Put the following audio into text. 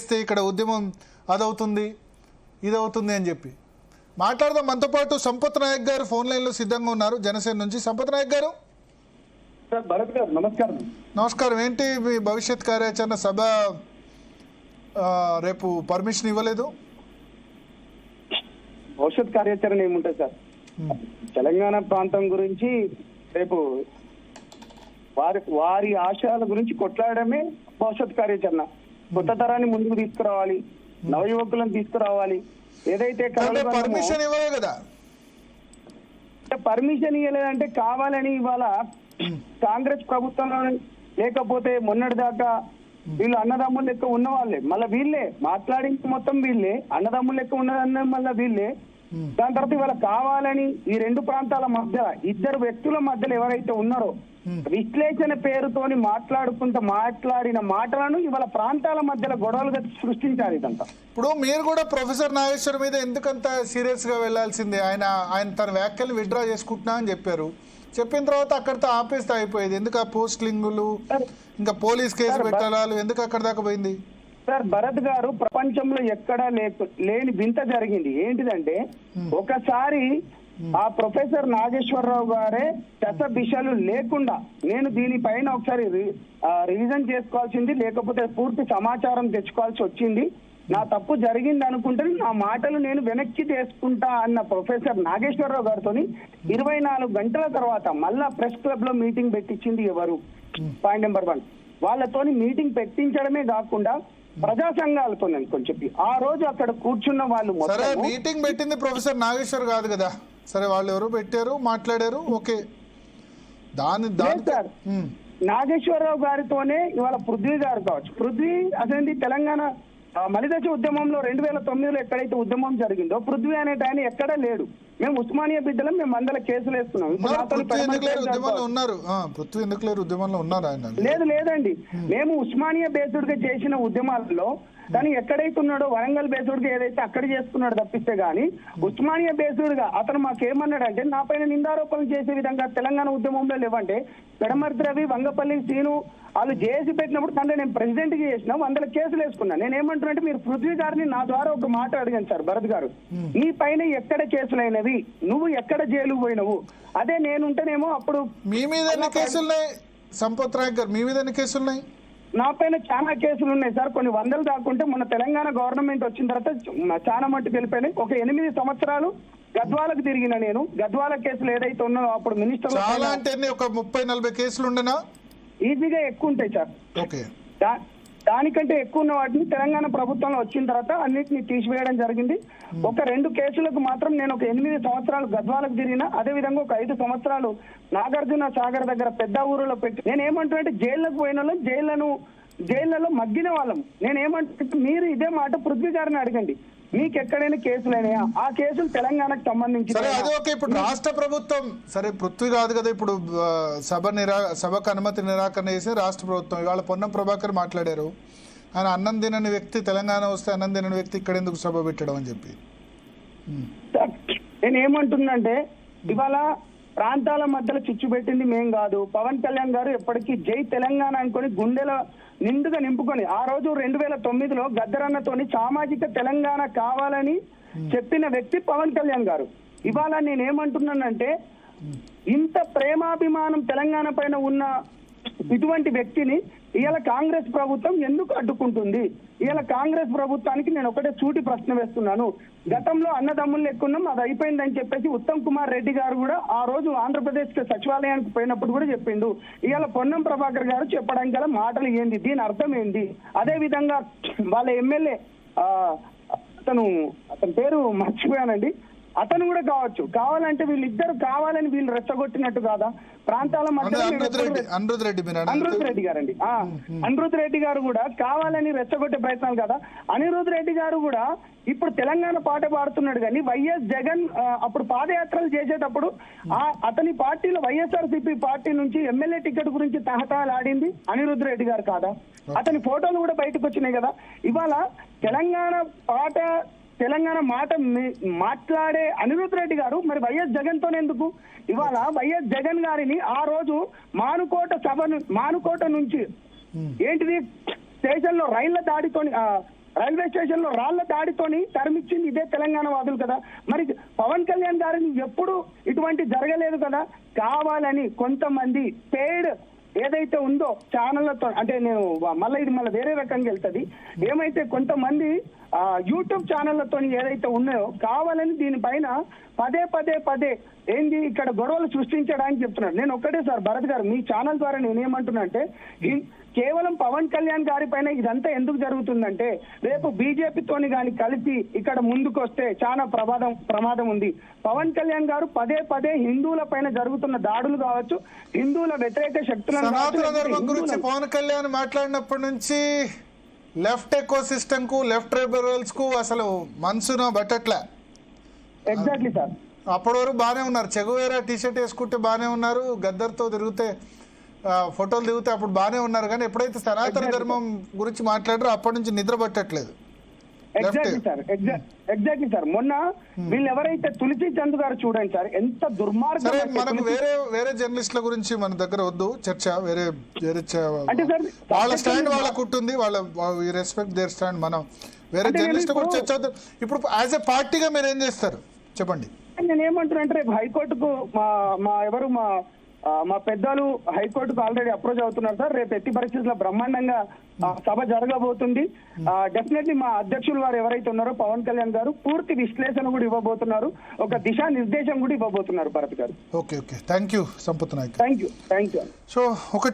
చేస్తే ఇక్కడ ఉద్యమం అదవుతుంది ఇదవుతుంది అని చెప్పి మాట్లాడదాం. మనతో పాటు సంపత్ నాయక్ గారు ఫోన్ లైన్లో సిద్ధంగా ఉన్నారు జనసేన నుంచి. సంపత్ నాయక్ గారు. భరత్ గారు నమస్కారం. నమస్కారం. ఏంటి మీ భవిష్యత్ కార్యాచరణ? సభ రేపు పర్మిషన్ ఇవ్వలేదు. భవిష్యత్ కార్యాచరణ ఏముంటుంది సార్? తెలంగాణ ప్రాంతం గురించి రేపు వారి ఆశయాల గురించి కొట్లాడమే భవిష్యత్ కార్యాచరణ. కొత్త తరాన్ని ముందుకు తీసుకురావాలి, నవయువకులను తీసుకురావాలి. ఏదైతే పర్మిషన్ ఇవ్వలేదు కదా, పర్మిషన్ ఇవ్వలేదంటే కావాలని ఇవాళ కాంగ్రెస్ ప్రభుత్వంలో లేకపోతే మొన్నటి దాకా వీళ్ళు అన్నదమ్ములు లెక్క ఉన్న వాళ్ళే, మళ్ళీ వీళ్ళే మాట్లాడించి మొత్తం వీళ్ళే అన్నదమ్ములు లెక్క ఉన్నదన్న మళ్ళీ వీళ్ళే. దాని తర్వాత ఇవాళ కావాలని ఈ రెండు ప్రాంతాల మధ్య ఇద్దరు వ్యక్తుల మధ్యలో ఎవరైతే ఉన్నారో విశ్లేషణ పేరుతోని మాట్లాడిన మాటలను ఇవాళ ప్రాంతాల మధ్యలో గొడవలుగా సృష్టించారు ఇదంతా. ఇప్పుడు మీరు కూడా ప్రొఫెసర్ నాగేశ్వర్ మీద ఎందుకంత సీరియస్ గా వెళ్లాల్సిందే? ఆయన తన వ్యాఖ్యలు విత్డ్రా చేసుకుంటున్నా అని చెప్పారు. చెప్పిన తర్వాత అక్కడితో ఆపేస్తే అయిపోయేది. ఎందుకు ఆ పోస్టింగులు ఇంకా పోలీస్ కేసు పెట్టాలి, ఎందుకు అక్కడ దాకా పోయింది? సార్ భరత్ గారు, ప్రపంచంలో ఎక్కడా లేని వింత జరిగింది. ఏంటిదంటే ఒకసారి ఆ ప్రొఫెసర్ నాగేశ్వరరావు గారే దశ లేకుండా నేను దీనిపైన ఒకసారి రివిజన్ చేసుకోవాల్సింది, లేకపోతే పూర్తి సమాచారం తెచ్చుకోవాల్సి వచ్చింది, నా తప్పు జరిగింది అనుకుంటే నా మాటలు నేను వెనక్కి తీసుకుంటా అన్న ప్రొఫెసర్ నాగేశ్వరరావు గారితో 24 గంటల తర్వాత మళ్ళా ప్రెస్ క్లబ్ లో మీటింగ్ పెట్టించింది ఎవరు? పాయింట్ నెంబర్ 1, వాళ్ళతోని మీటింగ్ పెట్టించడమే కాకుండా ప్రజా సంఘాలతో అనుకొని చెప్పి ఆ రోజు అక్కడ కూర్చున్న వాళ్ళు మీటింగ్ పెట్టింది ప్రొఫెసర్ నాగేశ్వర్ కాదు కదా. సరే, వాళ్ళు ఎవరు పెట్టారు, మాట్లాడారు, ఓకే. సార్ నాగేశ్వరరావు గారితోనే ఇవాళ పృథ్వీ గారు కావచ్చు. పృథ్వీ అసలు తెలంగాణ మలిదశ ఉద్యమంలో 2009లో ఎక్కడైతే ఉద్యమం జరిగిందో పృథ్వీ అనేట ఆయన ఎక్కడా లేడు. మేము ఉస్మానియా బిడ్డలం, మేము అందల కేసులు వేస్తున్నాం. లేదండి, మేము ఉస్మానియా బేస్డ్ గా చేసిన ఉద్యమాలలో కానీ ఎక్కడైతే ఉన్నాడో వరంగల్ బేస్డ్ గా ఏదైతే అక్కడ చేసుకున్నాడో తప్పిస్తే గానీ ఉస్మానియా బేస్డ్ గా అతను మాకేమన్నాడంటే నా పైన నిందారోపణలు చేసే విధంగా తెలంగాణ ఉద్యమంలో లేవంటే పెడమర్తి రవి, వంగపల్లి శ్రీను వాళ్ళు జేఏసీ పెట్టినప్పుడు తండ్రి నేను ప్రెసిడెంట్ గా చేసిన 100 కేసులు వేసుకున్నాను. నేను ఏమంటున్నా మీరు పృథ్వీ గారిని నా ద్వారా ఒక మాట అడిగాను సార్ భరత్ గారు, నీ పైన ఎక్కడ కేసులైనవి, నువ్వు ఎక్కడ జైలు పోయినవు? అదే నేనుంటేనేమో అప్పుడు మీ మీద కేసులున్నాయి. సంపత్ నాయక్ గారు, మీ మీద కేసులున్నాయి. నా పైన చాలా కేసులు ఉన్నాయి సార్, కొన్ని వందలు దాకుంటే మొన్న తెలంగాణ గవర్నమెంట్ వచ్చిన తర్వాత చాలా మట్టుకు వెళ్ళిపోయినాయి. ఒక 8 సంవత్సరాలు గద్వాలకు తిరిగిన నేను. గద్వాల కేసులు ఏదైతే ఉన్నాయో అప్పుడు మినిస్టర్ ఒక 30-40 కేసులు ఉండేనా? ఈజీగా ఎక్కువ ఉంటాయి సార్. ఓకే, దానికంటే ఎక్కువ ఉన్న వాటిని తెలంగాణ ప్రభుత్వంలో వచ్చిన తర్వాత అన్నిటిని తీసివేయడం జరిగింది. ఒక 2 కేసులకు మాత్రం నేను ఒక 8 సంవత్సరాలు గద్వాలకు తిరిగిన. అదే విధంగా ఒక 5 సంవత్సరాలు నాగార్జున సాగర్ దగ్గర పెద్ద ఊరులో పెట్టి నేను ఏమంటున్నా జైళ్లకు పోయిన వాళ్ళం జైళ్లలో మగ్గిన వాళ్ళం. నేను ఏమంటే మీరు ఇదే మాట పృథ్వీ గారిని అడగండి, మీకు ఎక్కడైనా కేసులైనాయా? ఆ కేసులు తెలంగాణకు సంబంధించి. ఇప్పుడు రాష్ట్ర ప్రభుత్వం సరే పృథ్వీ కాదు కదా, ఇప్పుడు సభకు అనుమతి నిరాకరణ చేసి రాష్ట్ర ప్రభుత్వం ఇవాళ పొన్నం ప్రభాకర్ మాట్లాడారు. ఆయన అన్నం తినని వ్యక్తి, తెలంగాణ వస్తే అన్నం తినని వ్యక్తి ఇక్కడ ఎందుకు సభ పెట్టడం అని చెప్పి. నేను ఏమంటున్నానంటే ఇవాళ ప్రాంతాల మధ్యలో చిచ్చు పెట్టింది మేం కాదు. పవన్ కళ్యాణ్ గారు ఎప్పటికీ జై తెలంగాణ అనుకొని గుండెల నిండుగా నింపుకొని ఆ రోజు 2009లో గద్దరన్నతోని సామాజిక తెలంగాణ కావాలని చెప్పిన వ్యక్తి పవన్ కళ్యాణ్ గారు. ఇవాళ నేనేమంటున్నానంటే ఇంత ప్రేమాభిమానం తెలంగాణ పైన ఉన్న ఇటువంటి వ్యక్తిని ఇవాళ కాంగ్రెస్ ప్రభుత్వం ఎందుకు అడ్డుకుంటుంది? ఇవాళ కాంగ్రెస్ ప్రభుత్వానికి నేను ఒకటే సూటి ప్రశ్న వేస్తున్నాను. గతంలో అన్నదమ్ములు ఎక్కున్నాం, అది అయిపోయిందని చెప్పేసి ఉత్తమ్ కుమార్ రెడ్డి గారు కూడా ఆ రోజు ఆంధ్రప్రదేశ్ సచివాలయానికి పోయినప్పుడు కూడా చెప్పిండు. ఇవాళ పొన్నం ప్రభాకర్ గారు చెప్పడానికి గల మాటలు ఏంది, దీని అర్థం ఏంది? అదే విధంగా వాళ్ళ ఎమ్మెల్యే అతని పేరు మర్చిపోయానండి, అతను కూడా కావచ్చు. కావాలంటే వీళ్ళిద్దరు కావాలని వీళ్ళు రెచ్చగొట్టినట్టు కాదా? ప్రాంతాల మధ్య అనిరుద్ రెడ్డి గారండి, అనిరుద్ రెడ్డి గారు కూడా కావాలని రెచ్చగొట్టే ప్రయత్నాలు కదా. అనిరుద్ రెడ్డి గారు కూడా ఇప్పుడు తెలంగాణ పాట పాడుతున్నాడు కానీ వైఎస్ జగన్ అప్పుడు పాదయాత్రలు చేసేటప్పుడు అతని పార్టీలో వైఎస్ఆర్సీపీ పార్టీ నుంచి ఎమ్మెల్యే టికెట్ గురించి తహతహలాడింది అనిరుద్ రెడ్డి గారు కాదా? అతని ఫోటోలు కూడా బయటకు వచ్చినాయి కదా. ఇవాళ తెలంగాణ మాట మాట్లాడే అనిరుద్ రెడ్డి గారు మరి వైఎస్ జగన్ తోనే ఎందుకు? ఇవాళ వైఎస్ జగన్ గారిని ఆ రోజు మానుకోట నుంచి ఏంటిది స్టేషన్ లో రైళ్ల దాడితోని రైల్వే స్టేషన్ లో రాళ్ల దాడితోని తరిమిచ్చింది ఇదే తెలంగాణ వాదులు కదా. మరి పవన్ కళ్యాణ్ గారిని ఎప్పుడు ఇటువంటి జరగలేదు కదా. కావాలని కొంతమంది పేడ్ ఏదైతే ఉందో ఛానళ్లతో, అంటే నేను ఇది మళ్ళీ వేరే రకంగా వెళ్తుంది, ఏమైతే కొంతమంది యూట్యూబ్ ఛానళ్లతో ఏదైతే ఉన్నాయో కావాలని దీనిపైన పదే ఏంది ఇక్కడ గొడవలు సృష్టించడానికి చెప్తున్నాడు. నేను ఒక్కటే సార్ భరత్ గారు, మీ ఛానల్ ద్వారా నేనేమంటున్నా అంటే కేవలం పవన్ కళ్యాణ్ గారి పైన ఇదంతా ఎందుకు జరుగుతుందంటే రేపు బీజేపీతోని కానీ కలిపి ఇక్కడ ముందుకు వస్తే చాలా ప్రమాదం ఉంది. పవన్ కళ్యాణ్ గారు పదే హిందువుల పైన జరుగుతున్న దాడులు కావచ్చు, హిందువుల వ్యతిరేక శక్తులను సనాతన ధర్మం గురించి పవన్ కళ్యాణ్ మాట్లాడినప్పటి నుంచి లెఫ్ట్ ఎకో సిస్టమ్ కు, లెఫ్ట్ లిబరల్స్ కు అసలు మనసున బట్టట్లే. Exactly sir. అప్పటి వరకు బాగానే ఉన్నారు, చెగువేరా టీషర్ట్ వేసుకుంటే బాగానే ఉన్నారు, గద్దర్తో తిరిగితే ఫోటోలు దిగితే అప్పుడు బాగానే ఉన్నారు. కానీ ఎప్పుడైతే సనాతన ధర్మం గురించి మాట్లాడారో అప్పటి నుంచి నిద్ర పట్టట్లేదు. Exactly sir. మొన్న వీళ్ళు ఎవరైతే తులసి చంద్ గారు చూడండి సార్, ఎంత దుర్మార్గం. సరే, మనకు వేరే జర్నలిస్టుల గురించి మన దగ్గర వద్దు చర్చ. వేరే అంటే సార్ వాళ్ళ స్టాండ్ వాళ్ళకు ఉంటుంది, వాళ్ళ రెస్పెక్ట్ దేర్ స్టాండ్. మనం వేరే జర్నలిస్టుల గురించి చర్చ వద్దు. ఇప్పుడు యాజ్ ఎ పార్టీగా మీరు ఏం చేస్తారు చెప్పండి. నేను ఏమంటున్నా అంటే రేపు హైకోర్టుకు మా పెద్దలు హైకోర్టుకు ఆల్రెడీ అప్రోచ్ అవుతున్నారు సార్. రేపు ఎట్టి పరిస్థితుల్లో బ్రహ్మాండంగా సభ జరగబోతుంది. డెఫినెట్లీ మా అధ్యక్షులు వారు ఎవరైతే ఉన్నారో పవన్ కళ్యాణ్ గారు పూర్తి విశ్లేషణ కూడా ఇవ్వబోతున్నారు, ఒక దిశా నిర్దేశం కూడా ఇవ్వబోతున్నారు భరత్ గారు. Okay, thank you Sampath Nayak. Thank you. So ఒకటి